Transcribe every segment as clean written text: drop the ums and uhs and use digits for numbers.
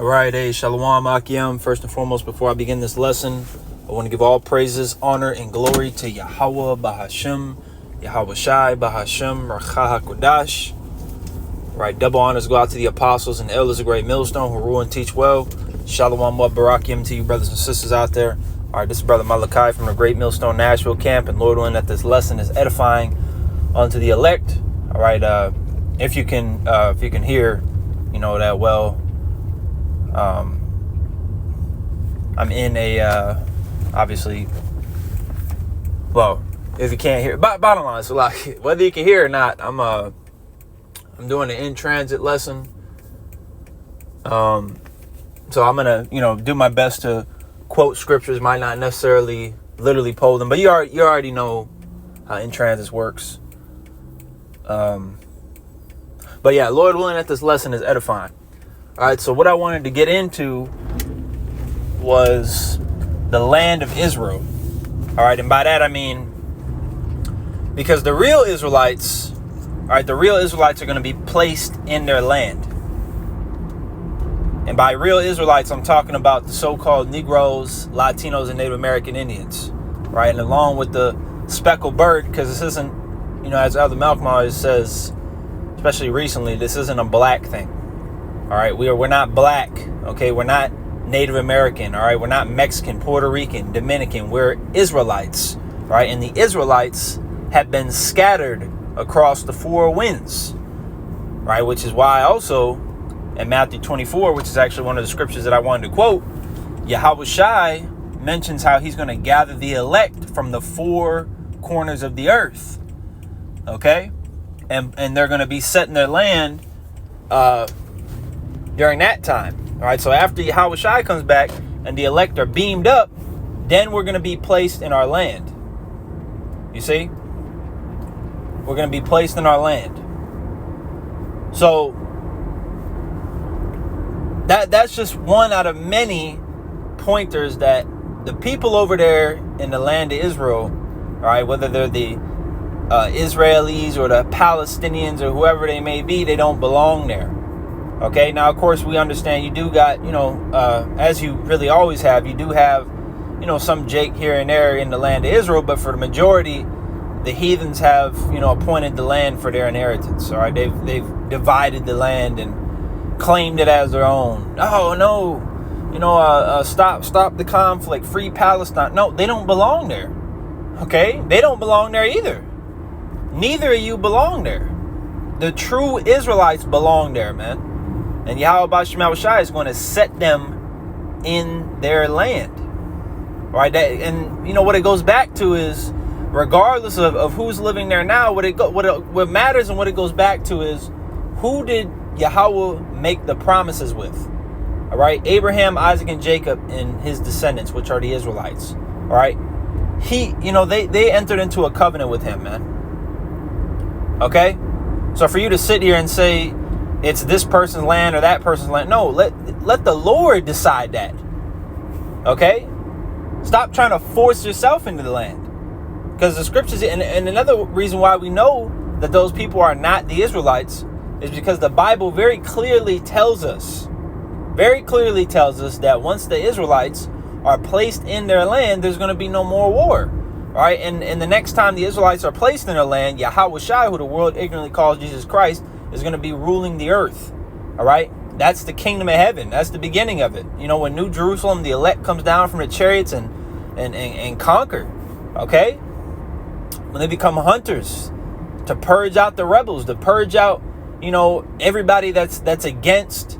All right, Shalom Akim. First and foremost, before I begin this lesson, I want to give all praises, honor, and glory to Yahweh Bahashem, Yahweh Shai Bahashem, Racha HaKodash. Right, double honors go out to the apostles and elders of Great Millstone who rule and teach well. Shalom Barakim to you brothers and sisters out there. All right, this is Brother Malachi from the Great Millstone Nashville camp, and Lord willing that this lesson is edifying unto the elect. All right, if you can hear, that well. I'm in a, obviously, well, if you can't hear, bottom line, so like, whether you can hear or not, I'm doing an in-transit lesson. So I'm going to, do my best to quote scriptures, might not necessarily literally pull them, but you already know how in-transit works. But yeah, Lord willing that this lesson is edifying. All right, so what I wanted to get into was the land of Israel. All right, and by that I mean, because the real Israelites are going to be placed in their land. And by real Israelites, I'm talking about the so-called Negroes, Latinos, and Native American Indians. Right, and along with the speckled bird, because this isn't, as Elder Malcolm always says, especially recently, this isn't a black thing. All right, we're not black, okay? We're not Native American, all right? We're not Mexican, Puerto Rican, Dominican. We're Israelites, right? And the Israelites have been scattered across the four winds, right? Which is why also in Matthew 24, which is actually one of the scriptures that I wanted to quote, Yahweh Shai mentions how he's going to gather the elect from the four corners of the earth, okay? And they're going to be set in their land, during that time. All right, so after Yahweh Shai comes back and the elect are beamed up, then we're going to be placed in our land. You see? We're going to be placed in our land. So that's just one out of many pointers that the people over there in the land of Israel, all right, whether they're the Israelis or the Palestinians or whoever they may be, they don't belong there. Okay, now, of course, we understand you do got, as you really always have, you do have, some Jake here and there in the land of Israel. But for the majority, the heathens have, appointed the land for their inheritance. All right, they've divided the land and claimed it as their own. Oh, no, stop the conflict, free Palestine. No, they don't belong there. Okay, they don't belong there either. Neither of you belong there. The true Israelites belong there, man. And Yahweh Bashim Shai is going to set them in their land. All right, what it goes back to is, regardless of who's living there now, what matters and what it goes back to is, who did Yahweh make the promises with? All right, Abraham, Isaac, and Jacob and his descendants, which are the Israelites. All right, they entered into a covenant with him, man. Okay, so for you to sit here and say it's this person's land or that person's land, no, let the Lord decide that. Okay? Stop trying to force yourself into the land. Because the scriptures, and another reason why we know that those people are not the Israelites is because the Bible very clearly tells us that once the Israelites are placed in their land, there's going to be no more war. All right? And the next time the Israelites are placed in their land, Yahweh Shai, who the world ignorantly calls Jesus Christ, is going to be ruling the earth. All right, that's the kingdom of heaven. That's the beginning of it. When New Jerusalem, the elect, comes down from the chariots and conquer. Okay, when they become hunters to purge out the rebels, to purge out everybody that's against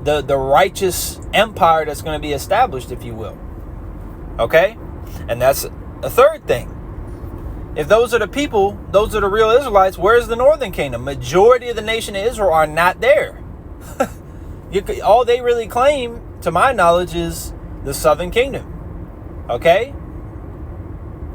the righteous empire that's going to be established, if you will. Okay, and that's a third thing. If those are the people, those are the real Israelites, where's the northern kingdom? Majority of the nation of Israel are not there. All they really claim, to my knowledge, is the southern kingdom. Okay?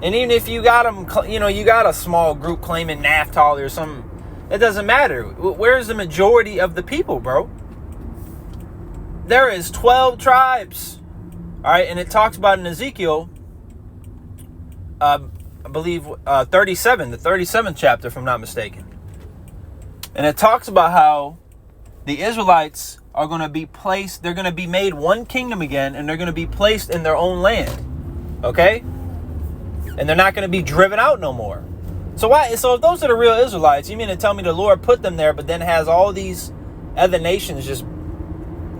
And even if you got them, you got a small group claiming Naphtali or something, it doesn't matter. Where's the majority of the people, bro? There is 12 tribes. All right, and it talks about in Ezekiel, I believe 37, the 37th chapter, if I'm not mistaken. And it talks about how the Israelites are going to be placed, they're going to be made one kingdom again, and they're going to be placed in their own land. Okay? And they're not going to be driven out no more. So if those are the real Israelites, you mean to tell me the Lord put them there, but then has all these other nations just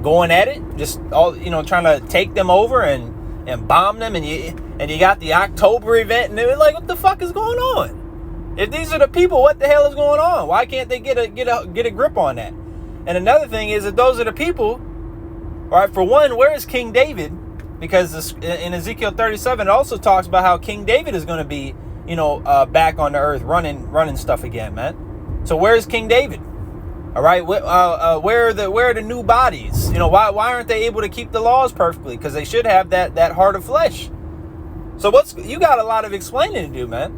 going at it, just all, trying to take them over and bomb them, and you got the October event, and they're like, what the fuck is going on? If these are the people, what the hell is going on? Why can't they get a grip on that? And another thing is, if those are the people, all right, for one, where is King David? Because in Ezekiel 37, it also talks about how King David is going to be, back on the earth running stuff again, man. So where's King David? All right, where are the new bodies? Why aren't they able to keep the laws perfectly? Because they should have that heart of flesh. So you got a lot of explaining to do, man.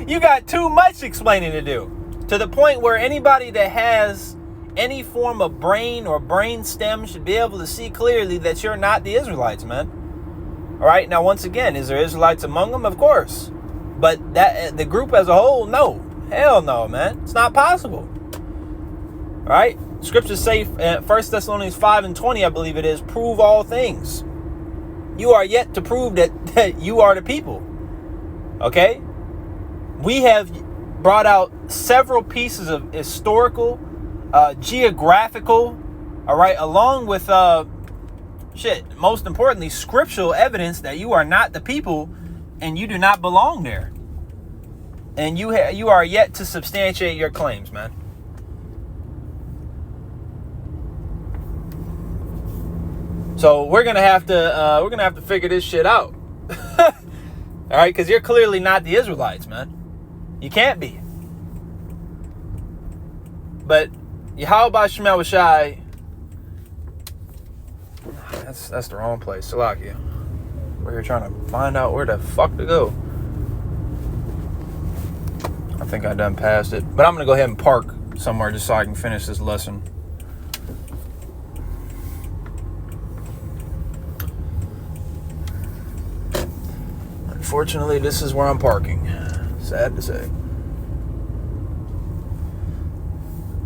you got too much explaining to do, to the point where anybody that has any form of brain or brain stem should be able to see clearly that you're not the Israelites, man. All right, now once again, is there Israelites among them? Of course, but that the group as a whole, no, hell no, man, it's not possible. All right, scriptures say 1 Thessalonians 5:20, I believe it is, prove all things. You are yet to prove that you are the people. Okay, we have brought out several pieces of historical, geographical, all right, along with most importantly, scriptural evidence that you are not the people and you do not belong there, and you are yet to substantiate your claims, man. So we're gonna have to figure this shit out. All right, because you're clearly not the Israelites, man. You can't be. But Yahweh Shemel Shai, that's the wrong place. Salakia. We're here trying to find out where the fuck to go. I think I done passed it, but I'm gonna go ahead and park somewhere just so I can finish this lesson. Unfortunately, this is where I'm parking. Sad to say.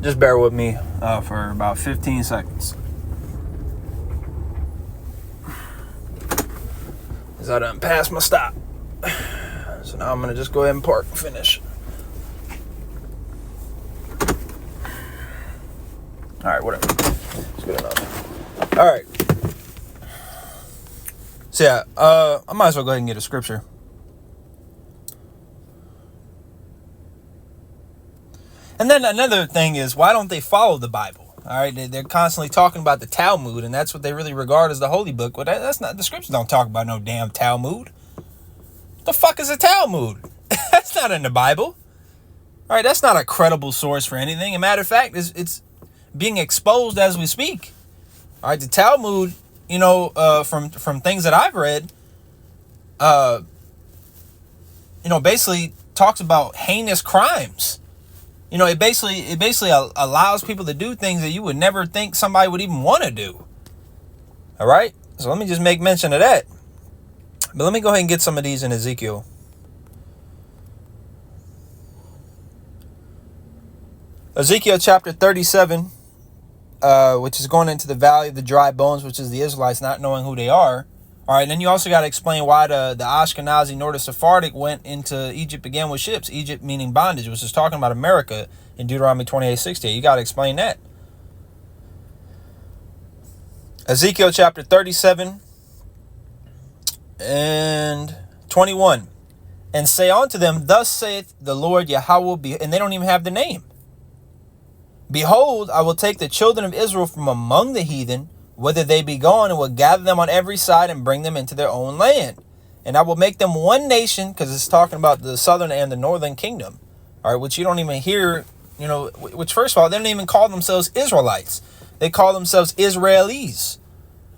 Just bear with me for about 15 seconds. As I done passed my stop. So now I'm going to just go ahead and park and finish. Alright, whatever. It's good enough. Alright. So yeah, I might as well go ahead and get a scripture. And then another thing is, why don't they follow the Bible? All right, they're constantly talking about the Talmud, and that's what they really regard as the holy book. Well, that's not, the scriptures don't talk about no damn Talmud. The fuck is a Talmud? That's not in the Bible. All right, that's not a credible source for anything. As a matter of fact, it's being exposed as we speak. All right, the Talmud, from things that I've read, basically talks about heinous crimes. It basically allows people to do things that you would never think somebody would even want to do. All right? So let me just make mention of that. But let me go ahead and get some of these in Ezekiel. Ezekiel chapter 37, which is going into the valley of the dry bones, which is the Israelites not knowing who they are. All right, and then you also got to explain why the Ashkenazi nor the Sephardic went into Egypt again with ships. Egypt meaning bondage, which is talking about America in Deuteronomy 28:68. You got to explain that. Ezekiel chapter 37 and 21. And say unto them, thus saith the Lord Yahweh, and they don't even have the name. Behold, I will take the children of Israel from among the heathen, whither they be gone, and will gather them on every side and bring them into their own land. And I will make them one nation, because it's talking about the southern and the northern kingdom, all right, which you don't even hear, which first of all, they don't even call themselves Israelites. They call themselves Israelis,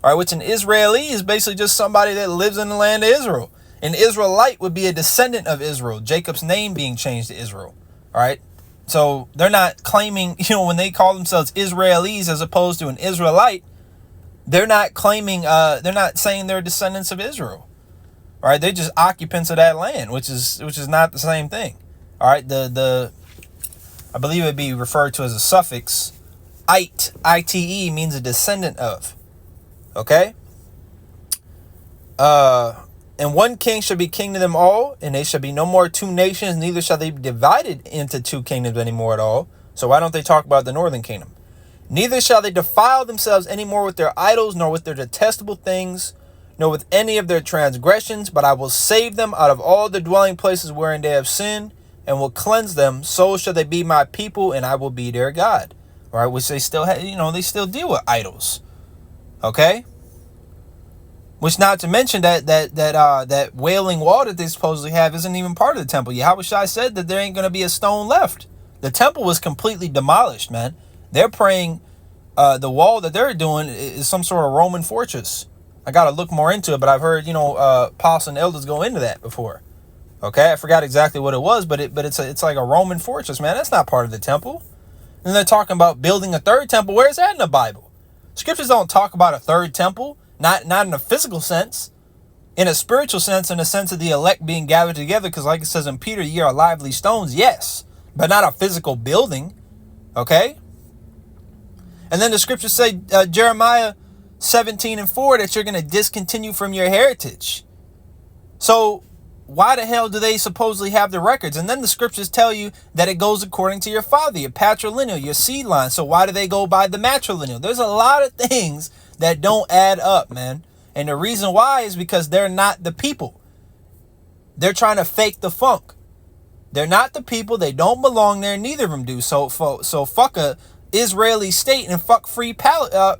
all right, which an Israeli is basically just somebody that lives in the land of Israel. An Israelite would be a descendant of Israel, Jacob's name being changed to Israel, all right? So they're not claiming, when they call themselves Israelis as opposed to an Israelite, they're not claiming, they're not saying they're descendants of Israel. All right, they're just occupants of that land, which is not the same thing. All right, I believe it'd be referred to as a suffix, Ite, I-T-E, means a descendant of. Okay? And one king shall be king to them all, and they shall be no more two nations, neither shall they be divided into two kingdoms anymore at all. So why don't they talk about the northern kingdom? Neither shall they defile themselves any more with their idols, nor with their detestable things, nor with any of their transgressions, but I will save them out of all the dwelling places wherein they have sinned, and will cleanse them. So shall they be my people, and I will be their God. All right, which they still have, they still deal with idols. Okay? Which, not to mention that wailing wall that they supposedly have isn't even part of the temple. Yahushua said that there ain't going to be a stone left. The temple was completely demolished, man. They're praying the wall that they're doing is some sort of Roman fortress. I got to look more into it, but I've heard, apostles and elders go into that before. Okay, I forgot exactly what it was, but it's like a Roman fortress, man. That's not part of the temple. And they're talking about building a third temple. Where is that in the Bible? Scriptures don't talk about a third temple. Not in a physical sense, in a spiritual sense, in the sense of the elect being gathered together. Because like it says in Peter, ye are lively stones, yes, but not a physical building. Okay. And then the scriptures say, Jeremiah 17:4, that you're going to discontinue from your heritage. So why the hell do they supposedly have the records? And then the scriptures tell you that it goes according to your father, your patrilineal, your seed line. So why do they go by the matrilineal? There's a lot of things that don't add up, man. And the reason why is because they're not the people. They're trying to fake the funk. They're not the people. They don't belong there. Neither of them do. So fuck a Israeli state and fuck freeing Palestine.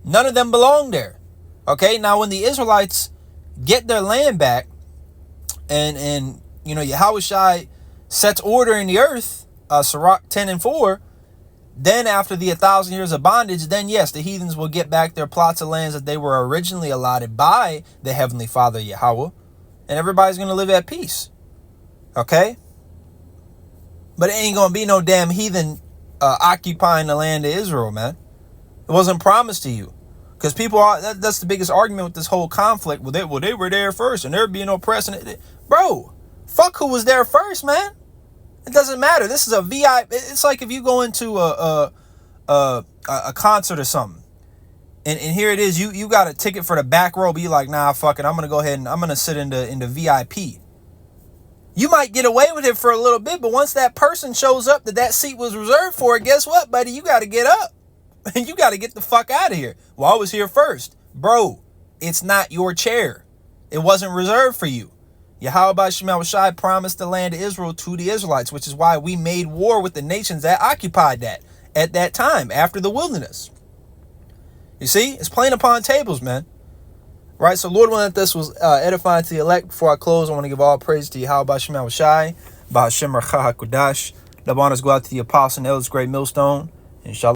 None of them belong there. Okay, now when the Israelites get their land back, and Yahushua sets order in the earth, Sirach 10:4. Then after the 1,000 years of bondage, then yes, the heathens will get back their plots of lands that they were originally allotted by the Heavenly Father Yahweh, and everybody's going to live at peace. Okay? But it ain't going to be no damn heathen occupying the land of Israel, man. It wasn't promised to you. Because people that's the biggest argument with this whole conflict. Well, they were there first, and they're being oppressed. Bro, fuck who was there first, man. It doesn't matter. This is a VIP. It's like if you go into a concert or something, and here it is. You got a ticket for the back row, but you're like, nah, fuck it. I'm gonna go ahead and I'm gonna sit in the VIP. You might get away with it for a little bit, but once that person shows up that seat was reserved for, guess what, buddy? You got to get up, and you got to get the fuck out of here. Well, I was here first, bro. It's not your chair. It wasn't reserved for you. Yahweh Shema Shai promised the land of Israel to the Israelites, which is why we made war with the nations that occupied that at that time after the wilderness. You see, it's plain upon tables, man. Right, so Lord, willing that this was edifying to the elect. Before I close, I want to give all praise to Yahweh Shema Shai, Ba'ashem Racha HaKodash. The honors go out to the apostle and elders, great millstone. Inshallah.